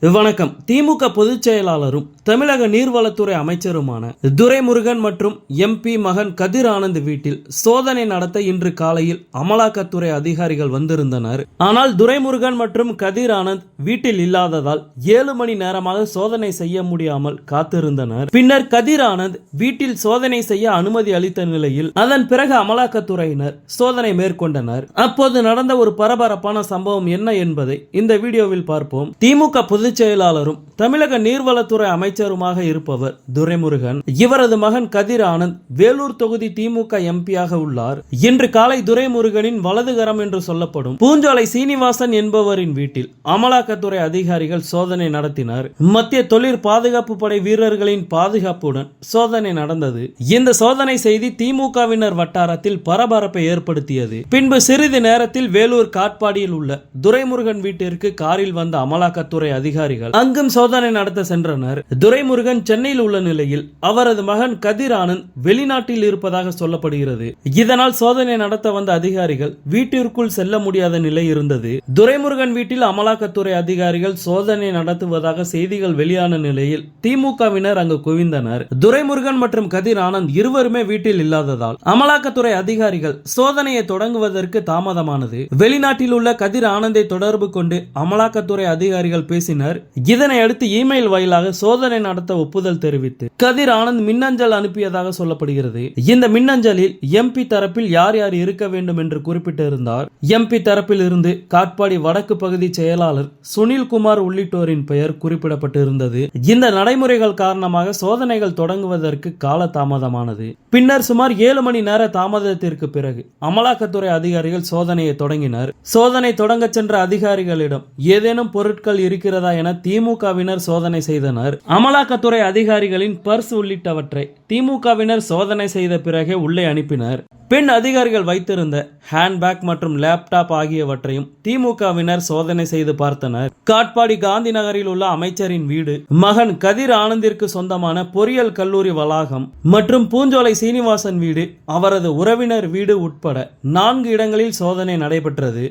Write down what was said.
வணக்கம். திமுக பொதுச் செயலாளரும் தமிழக நீர்வளத்துறை அமைச்சருமான துரைமுருகன் மற்றும் எம்பி மகன் கதிர் ஆனந்த் வீட்டில் சோதனை நடத்த இன்று காலையில் அமலாக்கத்துறை அதிகாரிகள் வந்திருந்தனர். ஆனால் துரைமுருகன் மற்றும் கதிர் ஆனந்த் வீட்டில் இல்லாததால் 7 மணி நேரமாக சோதனை செய்ய முடியாமல் காத்திருந்தனர். பின்னர் கதிர் ஆனந்த் வீட்டில் சோதனை செய்ய அனுமதி அளித்த நிலையில் அதன் பிறகு அமலாக்கத்துறையினர் சோதனை மேற்கொண்டனர். அப்போது நடந்த ஒரு பரபரப்பான சம்பவம் என்ன என்பதை இந்த வீடியோவில் பார்ப்போம். திமுக பொதுச் செயலாளரும் தமிழக நீர்வளத்துறை அமைச்சருமாக இருப்பவர் துரைமுருகன். இவரது மகன் கதிர் ஆனந்த் வேலூர் தொகுதி திமுக எம்பியாக உள்ளார். இன்று காலை துரைமுருகனின் வலதுகரம் என்று சொல்லப்படும் பூஞ்சோலை சீனிவாசன் என்பவரின் வீட்டில் அமலாக்கத்துறை அதிகாரிகள் சோதனை நடத்தினர். மத்திய தொழிற் பாதுகாப்பு படை வீரர்களின் பாதுகாப்புடன் சோதனை நடந்தது. இந்த சோதனை செய்தி திமுகவினர் வட்டாரத்தில் பரபரப்பை ஏற்படுத்தியது. பின்பு சிறிது நேரத்தில் வேலூர் காட்பாடியில் உள்ள துரைமுருகன் வீட்டிற்கு காரில் வந்த அமலாக்கத்துறை அதிகாரிகள் அங்கும் சோதனை நடத்த சென்றனர். துரைமுருகன் சென்னையில் உள்ள நிலையில் அவரது மகன் கதிர் ஆனந்த் வெளிநாட்டில் இருப்பதாக சொல்லப்படுகிறது. இதனால் சோதனை நடத்த வந்த அதிகாரிகள் வீட்டிற்குள் செல்ல முடியாத நிலை இருந்தது. துரைமுருகன் வீட்டில் அமலாக்கத்துறை அதிகாரிகள் சோதனை நடத்துவதாக செய்திகள் வெளியான நிலையில் திமுகவினர் அங்கு குவிந்தனர். துரைமுருகன் மற்றும் கதிர் ஆனந்த் இருவருமே வீட்டில் இல்லாததால் அமலாக்கத்துறை அதிகாரிகள் சோதனையை தொடங்குவதற்கு தாமதமானது. வெளிநாட்டில் உள்ள கதிர் ஆனந்தை தொடர்பு கொண்டு அமலாக்கத்துறை அதிகாரிகள் பேசினர். இதனை அடுத்து இமெயில் வாயிலாக சோதனை நடத்த ஒப்புதல் தெரிவித்து கதிர் ஆனந்த் மின்னஞ்சல் அனுப்பியதாக சொல்லப்படுகிறது. இந்த மின்னஞ்சலில் எம்பி தரப்பில் யார் யார் இருக்க வேண்டும் என்று குறிப்பிட்டிருந்தார். எம்பி தரப்பில் இருந்து காட்பாடி வடக்கு பகுதி செயலாளர் சுனில்குமார் உள்ளிட்டோரின் பெயர் குறிப்பிடப்பட்டிருந்தது. இந்த நடைமுறைகள் காரணமாக சோதனைகள் தொடங்குவதற்கு கால தாமதமானது. பின்னர் சுமார் 7 மணி நேர தாமதத்திற்கு பிறகு அமலாக்கத்துறை அதிகாரிகள் சோதனையை தொடங்கினர். சோதனை தொடங்க சென்ற அதிகாரிகளிடம் ஏதேனும் பொருட்கள் இருக்கிறதா என திமுகவினர் சோதனை செய்தனர். அமலாக்கத்துறை அதிகாரிகளின் பர்ஸ் உள்ளிட்டவற்றை திமுகவினர் சோதனை செய்த பிறகே உள்ளே அனுப்பினர். பெண் அதிகாரிகள் வைத்திருந்த ஹேண்ட்பேக் மற்றும் லேப்டாப் ஆகியவற்றையும் திமுகவினர் சோதனை செய்து பார்த்தனர். காட்பாடி காந்தி நகரில் உள்ள அமைச்சரின் வீடு, மகன் கதிர் ஆனந்திற்கு சொந்தமான பொறியியல் கல்லூரி வளாகம் மற்றும் பூஞ்சோலை சீனிவாசன் வீடு, அவரது உறவினர் வீடு உட்பட 4 இடங்களில் சோதனை நடைபெற்றது.